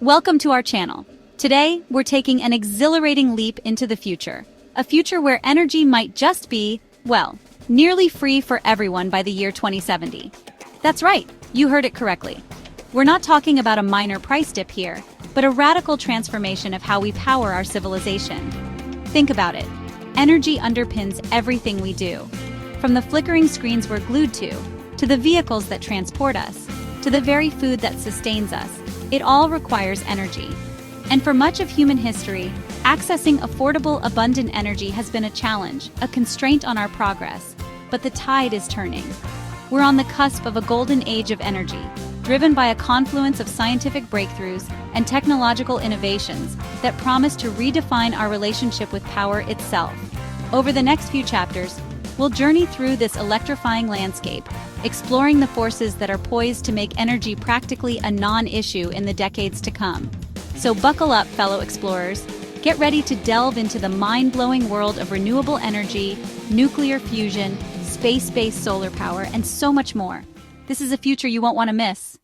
Welcome to our channel. Today, we're taking an exhilarating leap into the future. A future where energy might just be, well, nearly free for everyone by the year 2070. That's right, you heard it correctly. We're not talking about a minor price dip here, but a radical transformation of how we power our civilization. Think about it. Energy underpins everything we do. From the flickering screens we're glued to the vehicles that transport us, to the very food that sustains us, it all requires energy. And for much of human history, accessing affordable, abundant energy has been a challenge, a constraint on our progress. But the tide is turning. We're on the cusp of a golden age of energy, driven by a confluence of scientific breakthroughs and technological innovations that promise to redefine our relationship with power itself. Over the next few chapters, we'll journey through this electrifying landscape, exploring the forces that are poised to make energy practically a non-issue in the decades to come. So buckle up, fellow explorers. Get ready to delve into the mind-blowing world of renewable energy, nuclear fusion, space-based solar power, and so much more. This is a future you won't want to miss.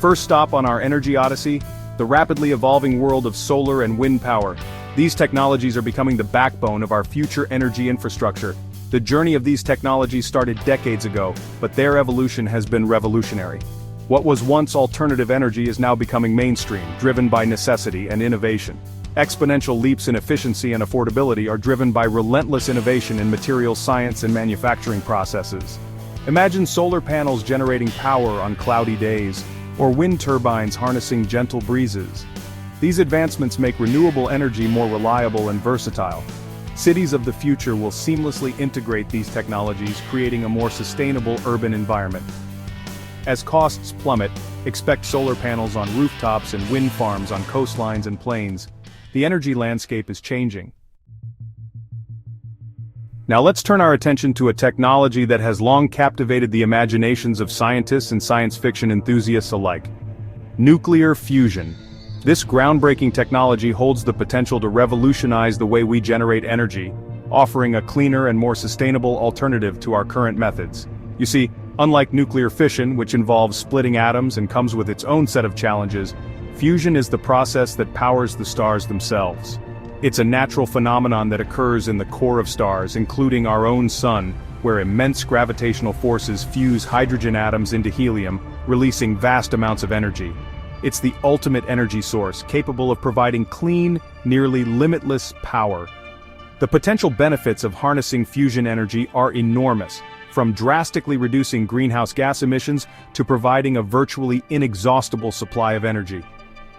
First stop on our energy odyssey, the rapidly evolving world of solar and wind power. These technologies are becoming the backbone of our future energy infrastructure. The journey of these technologies started decades ago, but their evolution has been revolutionary. What was once alternative energy is now becoming mainstream, driven by necessity and innovation. Exponential leaps in efficiency and affordability are driven by relentless innovation in materials science and manufacturing processes. Imagine solar panels generating power on cloudy days, or wind turbines harnessing gentle breezes. These advancements make renewable energy more reliable and versatile. Cities of the future will seamlessly integrate these technologies, creating a more sustainable urban environment. As costs plummet, expect solar panels on rooftops and wind farms on coastlines and plains. The energy landscape is changing. Now let's turn our attention to a technology that has long captivated the imaginations of scientists and science fiction enthusiasts alike. Nuclear fusion. This groundbreaking technology holds the potential to revolutionize the way we generate energy, offering a cleaner and more sustainable alternative to our current methods. You see, unlike nuclear fission, which involves splitting atoms and comes with its own set of challenges, fusion is the process that powers the stars themselves. It's a natural phenomenon that occurs in the core of stars, including our own sun, where immense gravitational forces fuse hydrogen atoms into helium, releasing vast amounts of energy. It's the ultimate energy source, capable of providing clean, nearly limitless power. The potential benefits of harnessing fusion energy are enormous, from drastically reducing greenhouse gas emissions to providing a virtually inexhaustible supply of energy.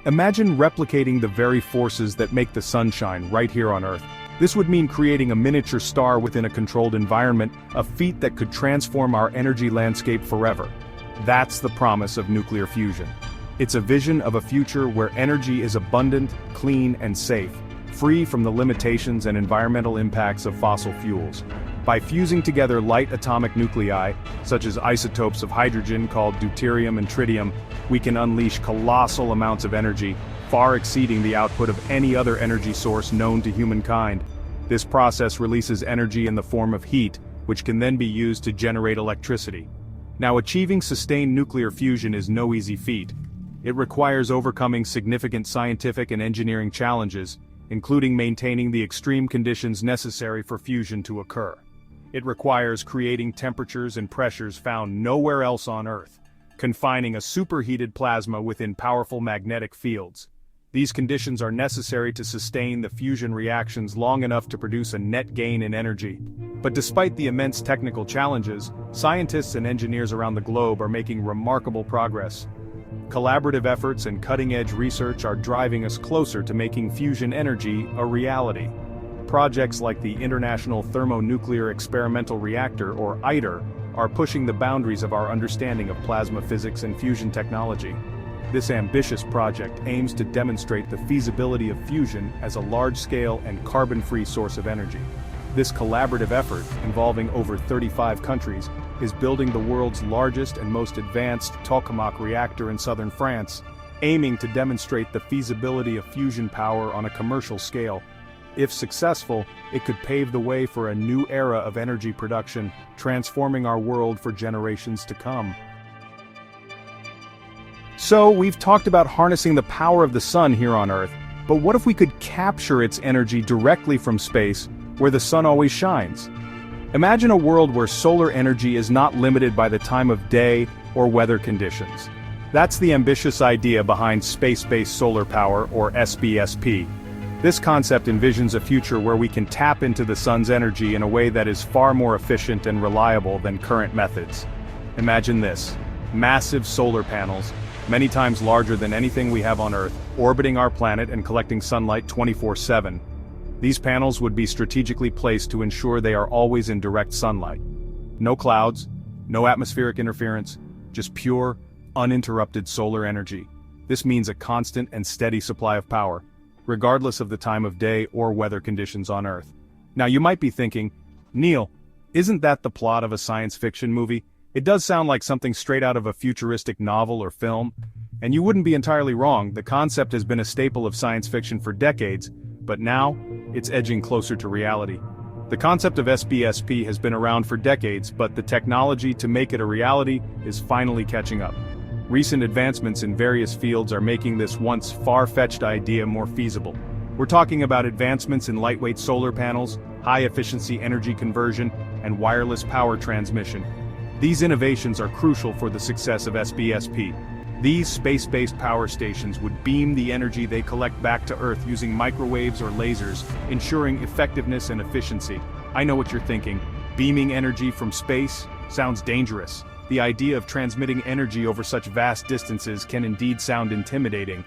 Imagine replicating the very forces that make the sun shine right here on Earth. This would mean creating a miniature star within a controlled environment, a feat that could transform our energy landscape forever. That's the promise of nuclear fusion. It's a vision of a future where energy is abundant, clean, and safe, free from the limitations and environmental impacts of fossil fuels. By fusing together light atomic nuclei, such as isotopes of hydrogen called deuterium and tritium, we can unleash colossal amounts of energy, far exceeding the output of any other energy source known to humankind. This process releases energy in the form of heat, which can then be used to generate electricity. Now, achieving sustained nuclear fusion is no easy feat. It requires overcoming significant scientific and engineering challenges, including maintaining the extreme conditions necessary for fusion to occur. It requires creating temperatures and pressures found nowhere else on Earth, confining a superheated plasma within powerful magnetic fields. These conditions are necessary to sustain the fusion reactions long enough to produce a net gain in energy. But despite the immense technical challenges, scientists and engineers around the globe are making remarkable progress. Collaborative efforts and cutting-edge research are driving us closer to making fusion energy a reality. Projects like the International Thermonuclear Experimental Reactor, or ITER, are pushing the boundaries of our understanding of plasma physics and fusion technology. This ambitious project aims to demonstrate the feasibility of fusion as a large-scale and carbon-free source of energy. This collaborative effort, involving over 35 countries, is building the world's largest and most advanced tokamak reactor in southern France, aiming to demonstrate the feasibility of fusion power on a commercial scale. If successful, it could pave the way for a new era of energy production, transforming our world for generations to come. So, we've talked about harnessing the power of the sun here on Earth, but what if we could capture its energy directly from space, where the sun always shines? Imagine a world where solar energy is not limited by the time of day or weather conditions. That's the ambitious idea behind space-based solar power, or SBSP. This concept envisions a future where we can tap into the sun's energy in a way that is far more efficient and reliable than current methods. Imagine this: massive solar panels, many times larger than anything we have on Earth, orbiting our planet and collecting sunlight 24/7. These panels would be strategically placed to ensure they are always in direct sunlight. No clouds, no atmospheric interference, just pure, uninterrupted solar energy. This means a constant and steady supply of power, regardless of the time of day or weather conditions on Earth. Now you might be thinking, Neil, isn't that the plot of a science fiction movie? It does sound like something straight out of a futuristic novel or film. And you wouldn't be entirely wrong, the concept has been a staple of science fiction for decades, but now, it's edging closer to reality. The concept of SBSP has been around for decades, but the technology to make it a reality is finally catching up. Recent advancements in various fields are making this once far-fetched idea more feasible. We're talking about advancements in lightweight solar panels, high-efficiency energy conversion, and wireless power transmission. These innovations are crucial for the success of SBSP. These space-based power stations would beam the energy they collect back to Earth using microwaves or lasers, ensuring effectiveness and efficiency. I know what you're thinking. Beaming energy from space? Sounds dangerous. The idea of transmitting energy over such vast distances can indeed sound intimidating.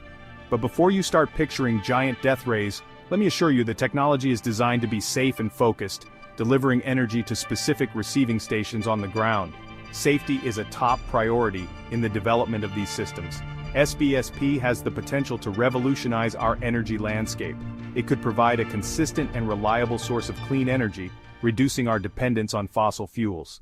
But before you start picturing giant death rays, let me assure you the technology is designed to be safe and focused, delivering energy to specific receiving stations on the ground. Safety is a top priority in the development of these systems. SBSP has the potential to revolutionize our energy landscape. It could provide a consistent and reliable source of clean energy, reducing our dependence on fossil fuels.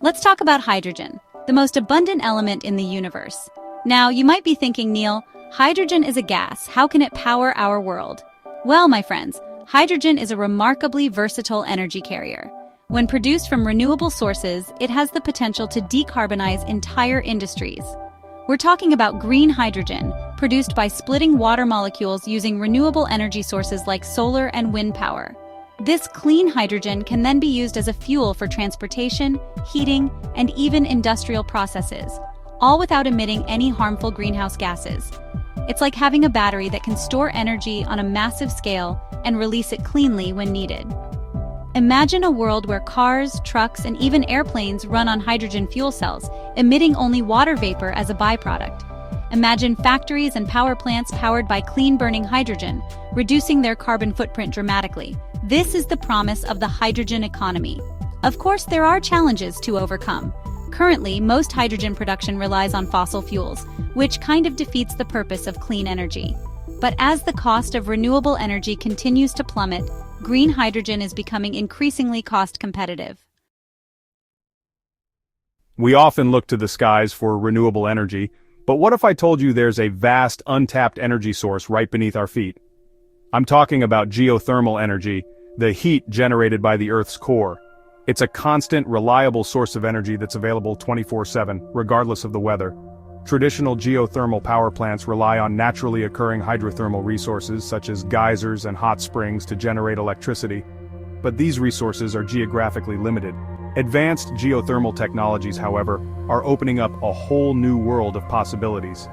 Let's talk about hydrogen, the most abundant element in the universe. Now, you might be thinking, Neil, hydrogen is a gas. How can it power our world? Well, my friends, hydrogen is a remarkably versatile energy carrier. When produced from renewable sources, it has the potential to decarbonize entire industries. We're talking about green hydrogen, produced by splitting water molecules using renewable energy sources like solar and wind power. This clean hydrogen can then be used as a fuel for transportation, heating, and even industrial processes, all without emitting any harmful greenhouse gases. It's like having a battery that can store energy on a massive scale and release it cleanly when needed. Imagine a world where cars, trucks, and even airplanes run on hydrogen fuel cells, emitting only water vapor as a byproduct. Imagine factories and power plants powered by clean-burning hydrogen, reducing their carbon footprint dramatically. This is the promise of the hydrogen economy. Of course, there are challenges to overcome. Currently, most hydrogen production relies on fossil fuels, which kind of defeats the purpose of clean energy. But as the cost of renewable energy continues to plummet, green hydrogen is becoming increasingly cost-competitive. We often look to the skies for renewable energy, but what if I told you there's a vast, untapped energy source right beneath our feet? I'm talking about geothermal energy, the heat generated by the Earth's core. It's a constant, reliable source of energy that's available 24/7, regardless of the weather. Traditional geothermal power plants rely on naturally occurring hydrothermal resources such as geysers and hot springs to generate electricity. But these resources are geographically limited. Advanced geothermal technologies, however, are opening up a whole new world of possibilities.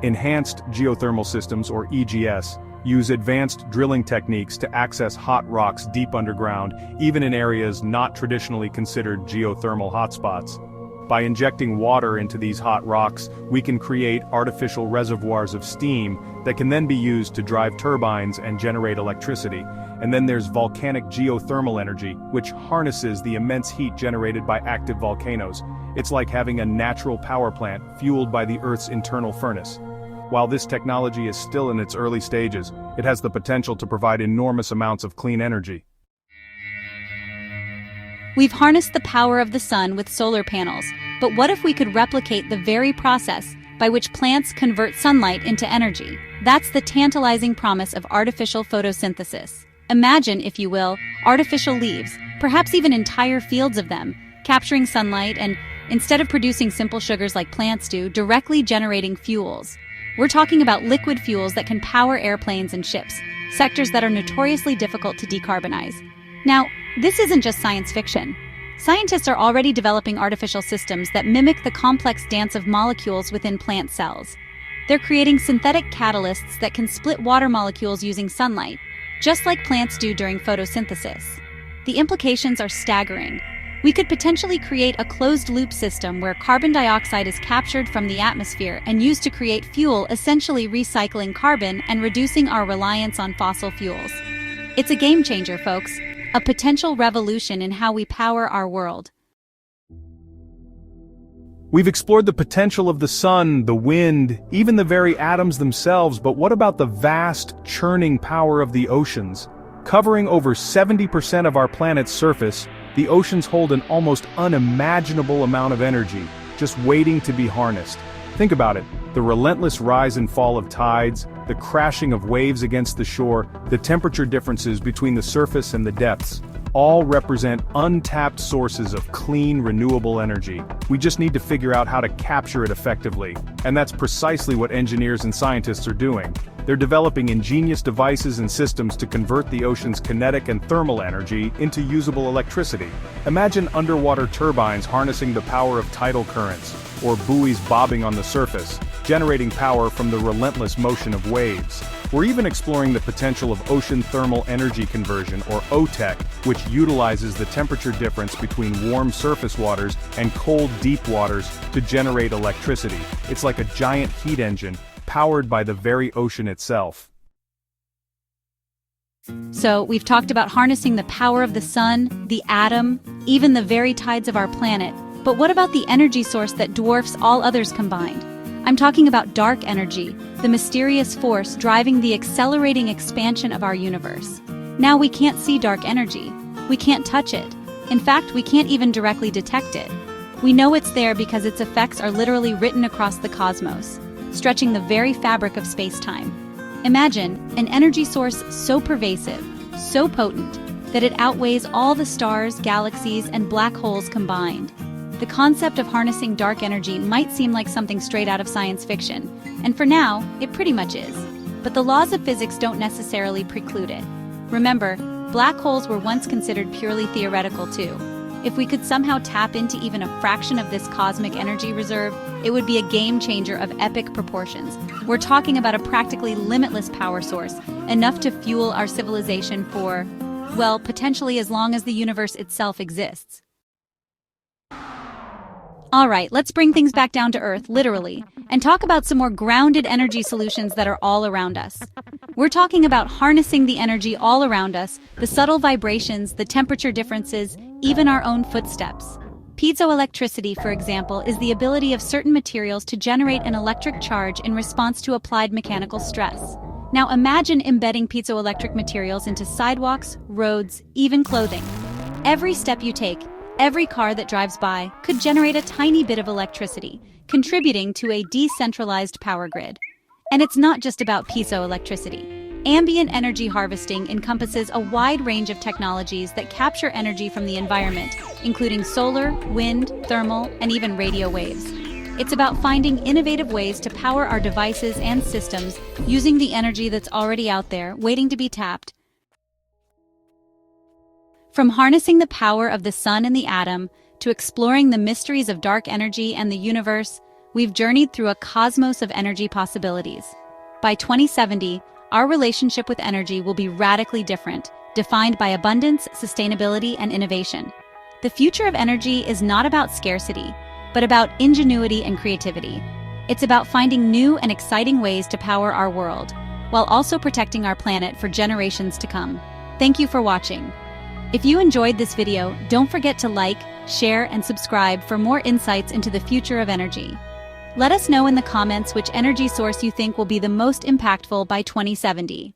Enhanced geothermal systems, or EGS, use advanced drilling techniques to access hot rocks deep underground, even in areas not traditionally considered geothermal hotspots. By injecting water into these hot rocks, we can create artificial reservoirs of steam that can then be used to drive turbines and generate electricity. And then there's volcanic geothermal energy, which harnesses the immense heat generated by active volcanoes. It's like having a natural power plant fueled by the Earth's internal furnace. While this technology is still in its early stages, it has the potential to provide enormous amounts of clean energy. We've harnessed the power of the sun with solar panels, but what if we could replicate the very process by which plants convert sunlight into energy? That's the tantalizing promise of artificial photosynthesis. Imagine, if you will, artificial leaves, perhaps even entire fields of them, capturing sunlight and instead of producing simple sugars like plants do, directly generating fuels. We're talking about liquid fuels that can power airplanes and ships, sectors that are notoriously difficult to decarbonize. Now, this isn't just science fiction. Scientists are already developing artificial systems that mimic the complex dance of molecules within plant cells. They're creating synthetic catalysts that can split water molecules using sunlight, just like plants do during photosynthesis. The implications are staggering. We could potentially create a closed-loop system where carbon dioxide is captured from the atmosphere and used to create fuel, essentially recycling carbon and reducing our reliance on fossil fuels. It's a game changer, folks. A potential revolution in how we power our world. We've explored the potential of the sun, the wind, even the very atoms themselves, but what about the vast, churning power of the oceans? Covering over 70% of our planet's surface, the oceans hold an almost unimaginable amount of energy, just waiting to be harnessed. Think about it, the relentless rise and fall of tides, the crashing of waves against the shore, the temperature differences between the surface and the depths, all represent untapped sources of clean, renewable energy. We just need to figure out how to capture it effectively. And that's precisely what engineers and scientists are doing. They're developing ingenious devices and systems to convert the ocean's kinetic and thermal energy into usable electricity. Imagine underwater turbines harnessing the power of tidal currents, or buoys bobbing on the surface, generating power from the relentless motion of waves. We're even exploring the potential of ocean thermal energy conversion, or OTEC, which utilizes the temperature difference between warm surface waters and cold deep waters to generate electricity. It's like a giant heat engine, powered by the very ocean itself. So, we've talked about harnessing the power of the sun, the atom, even the very tides of our planet. But what about the energy source that dwarfs all others combined? I'm talking about dark energy, the mysterious force driving the accelerating expansion of our universe. Now we can't see dark energy. We can't touch it. In fact, we can't even directly detect it. We know it's there because its effects are literally written across the cosmos, stretching the very fabric of space-time. Imagine an energy source so pervasive, so potent, that it outweighs all the stars, galaxies, and black holes combined. The concept of harnessing dark energy might seem like something straight out of science fiction, and for now, it pretty much is. But the laws of physics don't necessarily preclude it. Remember, black holes were once considered purely theoretical too. If we could somehow tap into even a fraction of this cosmic energy reserve, it would be a game changer of epic proportions. We're talking about a practically limitless power source, enough to fuel our civilization for, well, potentially as long as the universe itself exists. All right, let's bring things back down to Earth, literally, and talk about some more grounded energy solutions that are all around us. We're talking about harnessing the energy all around us, the subtle vibrations, the temperature differences, even our own footsteps. Piezoelectricity, for example, is the ability of certain materials to generate an electric charge in response to applied mechanical stress. Now imagine embedding piezoelectric materials into sidewalks, roads, even clothing. Every step you take, every car that drives by could generate a tiny bit of electricity, contributing to a decentralized power grid. And it's not just about piezoelectricity. Ambient energy harvesting encompasses a wide range of technologies that capture energy from the environment, including solar, wind, thermal, and even radio waves. It's about finding innovative ways to power our devices and systems using the energy that's already out there, waiting to be tapped. From harnessing the power of the sun and the atom to exploring the mysteries of dark energy and the universe, we've journeyed through a cosmos of energy possibilities. By 2070, our relationship with energy will be radically different, defined by abundance, sustainability, and innovation. The future of energy is not about scarcity, but about ingenuity and creativity. It's about finding new and exciting ways to power our world, while also protecting our planet for generations to come. Thank you for watching. If you enjoyed this video, don't forget to like, share, and subscribe for more insights into the future of energy. Let us know in the comments which energy source you think will be the most impactful by 2070.